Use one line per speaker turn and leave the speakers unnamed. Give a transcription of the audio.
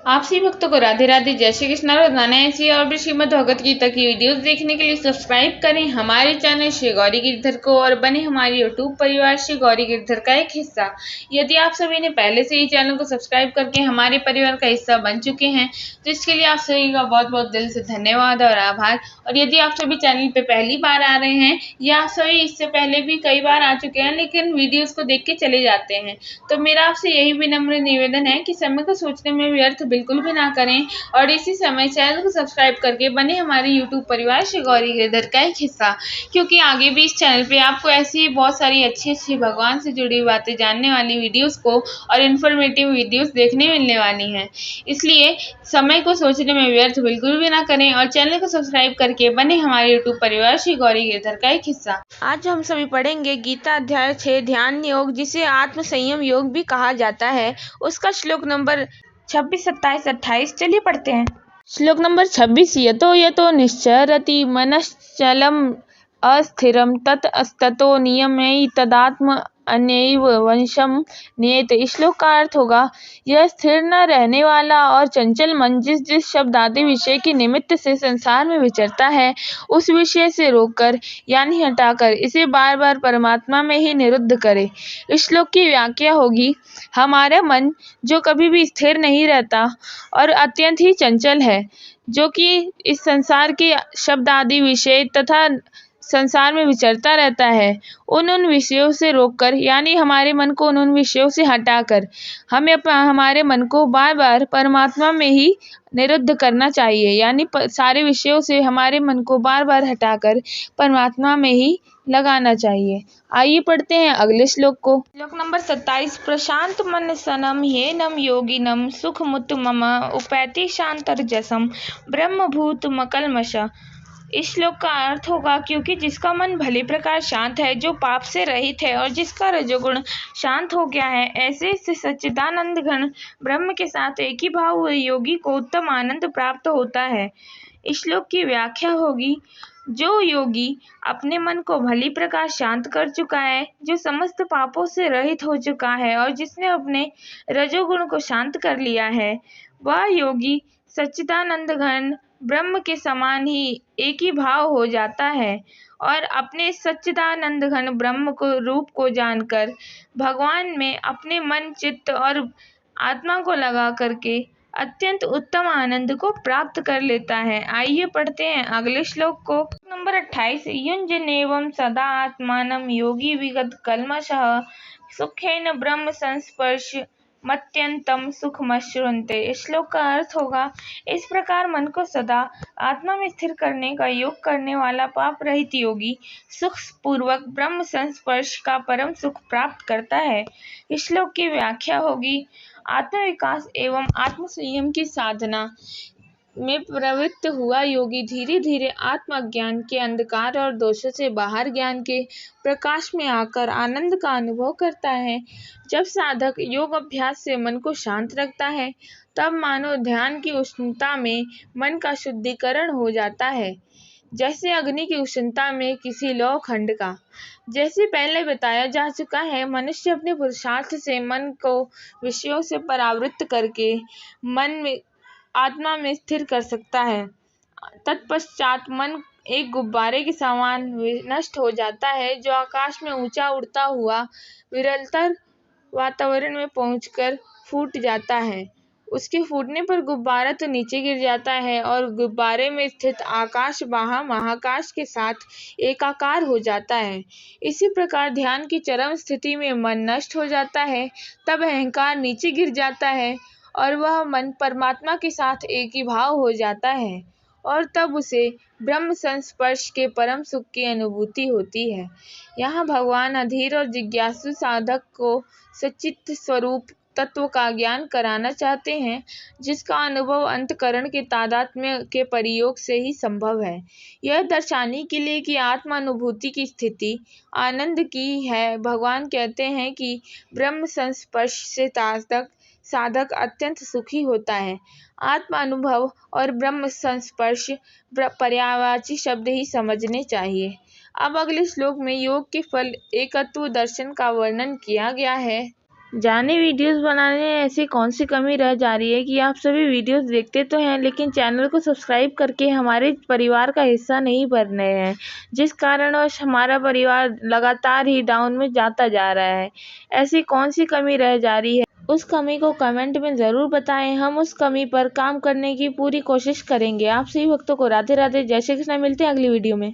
आप सभी भक्तों को राधे राधे, जय श्री कृष्ण। रोजाना ऐसी और भी श्रीमद् भगवत गीता की वीडियोस देखने के लिए सब्सक्राइब करें हमारे चैनल श्री गौरी गिरधर को और बने हमारे यूट्यूब परिवार श्री गौरी गिरधर का एक हिस्सा। यदि आप सभी ने पहले से ही चैनल को सब्सक्राइब करके हमारे परिवार का हिस्सा बन चुके हैं तो इसके लिए आप सभी का बहुत बहुत दिल से धन्यवाद और आभार। और यदि आप सभी चैनल पे पहली बार आ रहे हैं या आप सभी इससे पहले भी कई बार आ चुके हैं लेकिन वीडियोस को देख के चले जाते हैं, तो मेरा आपसे यही विनम्र निवेदन है कि समय को सोचने में व्यर्थ बिल्कुल भी ना करें और इसी समय चैनल को सब्सक्राइब करके बने हमारे यूट्यूब परिवार श्री गौरी गिरधर का एक हिस्सा, क्योंकि आगे भी इस चैनल पे आपको ऐसी ही बहुत सारी अच्छी अच्छी भगवान से जुड़ी बातें जानने वाली वीडियोस को और इन्फॉर्मेटिव वीडियोस देखने मिलने वाली हैं। इसलिए समय को सोचने में व्यर्थ बिल्कुल भी ना करें और चैनल को सब्सक्राइब करके बने हमारे यूट्यूब परिवार श्री गौरी गिरधर का एक हिस्सा। आज हम सभी पढ़ेंगे गीता अध्याय 6 ध्यान योग, जिसे आत्म संयम योग भी कहा जाता है। उसका श्लोक नंबर 26, 27, 28 चलिए पढ़ते हैं। श्लोक नंबर 26, यतो यतो निश्चरति मनश्चलम अस्थिरम ततस्ततो नियमय तदात्म अनैव वंशम नियत। श्लोक का अर्थ होगा, यह स्थिर न रहने वाला और चंचल मन जिस जिस शब्द आदि विषय के निमित्त से संसार में विचरता है उस विषय से रोककर यानी हटाकर इसे बार बार परमात्मा में ही निरुद्ध करे। इस श्लोक की व्याख्या होगी, हमारा मन जो कभी भी स्थिर नहीं रहता और अत्यंत ही चंचल है, जो कि इस संसार के शब्द आदि विषय तथा संसार में विचरता रहता है, उन विषयों से रोककर यानी हमारे मन को उन विषयों से हटाकर हमें हमारे मन को बार बार परमात्मा में ही निरुद्ध करना चाहिए। यानी सारे विषयों से हमारे मन को बार बार हटाकर परमात्मा में ही लगाना चाहिए। आइए पढ़ते हैं अगले श्लोक को। श्लोक नंबर 27, प्रशांत मन सनम येनम योगिनम सुख मुत मम उपैति शांतर्जसम ब्रह्मभूत मकलमश। इस श्लोक का अर्थ होगा, क्योंकि जिसका मन भली प्रकार शांत है, जो पाप से रहित है और जिसका रजोगुण शांत हो गया है, ऐसे से सच्चिदानंद घन ब्रह्म के साथ एक ही भाव हुए योगी को उत्तम आनंद प्राप्त होता है। इस श्लोक की व्याख्या होगी, जो योगी अपने मन को भली प्रकार शांत कर चुका है, जो समस्त पापों से रहित हो चुका है और जिसने अपने रजोगुण को शांत कर लिया है, वह योगी सच्चिदानंद घन ब्रह्म के समान ही एक ही भाव हो जाता है और अपने सच्चिदानंद घन ब्रह्म को रूप को जानकर भगवान में अपने मन चित्त और आत्मा को लगा करके अत्यंत उत्तम आनंद को प्राप्त कर लेता है। आइए पढ़ते हैं अगले श्लोक को। नंबर 28, युञ्जनेवं सदा आत्मानं योगी विगत कल्मषः सुखेन ब्रह्म संस्पर्श मत्यंतम सुखमश्नुते। इस श्लोक का अर्थ होगा, इस प्रकार मन को सदा आत्मा में स्थिर करने का योग करने वाला पाप रहित योगी सुख पूर्वक ब्रह्म संस्पर्श का परम सुख प्राप्त करता है। इस श्लोक की व्याख्या होगी, आत्मविकास एवं आत्म संयम की साधना में प्रवृत्त हुआ योगी धीरे धीरे आत्मज्ञान के अंधकार और दोषों से बाहर ज्ञान के प्रकाश में आकर आनंद का अनुभव करता है। जब साधक योग अभ्यास से मन को शांत रखता है, तब मानो ध्यान की उष्णता में मन का शुद्धिकरण हो जाता है, जैसे अग्नि की उष्णता में किसी लौह खंड का। जैसे पहले बताया जा चुका है, मनुष्य अपने पुरुषार्थ से मन को विषयों से परावृत्त करके मन में आत्मा में स्थिर कर सकता है। तत्पश्चात मन एक गुब्बारे के समान नष्ट हो जाता है, जो आकाश में ऊंचा उड़ता हुआ विरलतर वातावरण में पहुंचकर फूट जाता है। उसके फूटने पर गुब्बारा तो नीचे गिर जाता है और गुब्बारे में स्थित आकाश महाकाश के साथ एकाकार हो जाता है। इसी प्रकार ध्यान की चरम स्थिति में मन नष्ट हो जाता है, तब अहंकार नीचे गिर जाता है और वह मन परमात्मा के साथ एक ही भाव हो जाता है और तब उसे ब्रह्म संस्पर्श के परम सुख की अनुभूति होती है। यहाँ भगवान अधीर और जिज्ञासु साधक को सच्चित स्वरूप तत्व का ज्ञान कराना चाहते हैं, जिसका अनुभव अंतकरण के तादात्म्य के प्रयोग से ही संभव है। यह दर्शाने के लिए कि आत्मानुभूति की स्थिति आनंद की है, भगवान कहते हैं कि ब्रह्म संस्पर्श से साधक अत्यंत सुखी होता है। आत्मा अनुभव और ब्रह्म संस्पर्श पर्यायवाची शब्द ही समझने चाहिए। अब अगले श्लोक में योग के फल एकत्व दर्शन का वर्णन किया गया है। जाने वीडियोस बनाने में ऐसी कौन सी कमी रह जा रही है कि आप सभी वीडियोस देखते तो हैं लेकिन चैनल को सब्सक्राइब करके हमारे परिवार का हिस्सा नहीं बन रहे हैं, जिस कारणवश हमारा परिवार लगातार ही डाउन में जाता जा रहा है। ऐसी कौन सी कमी रह जा रही है, उस कमी को कमेंट में ज़रूर बताएं। हम उस कमी पर काम करने की पूरी कोशिश करेंगे। आप सभी भक्तों को राधे राधे, जय श्री कृष्ण। मिलते हैं अगली वीडियो में।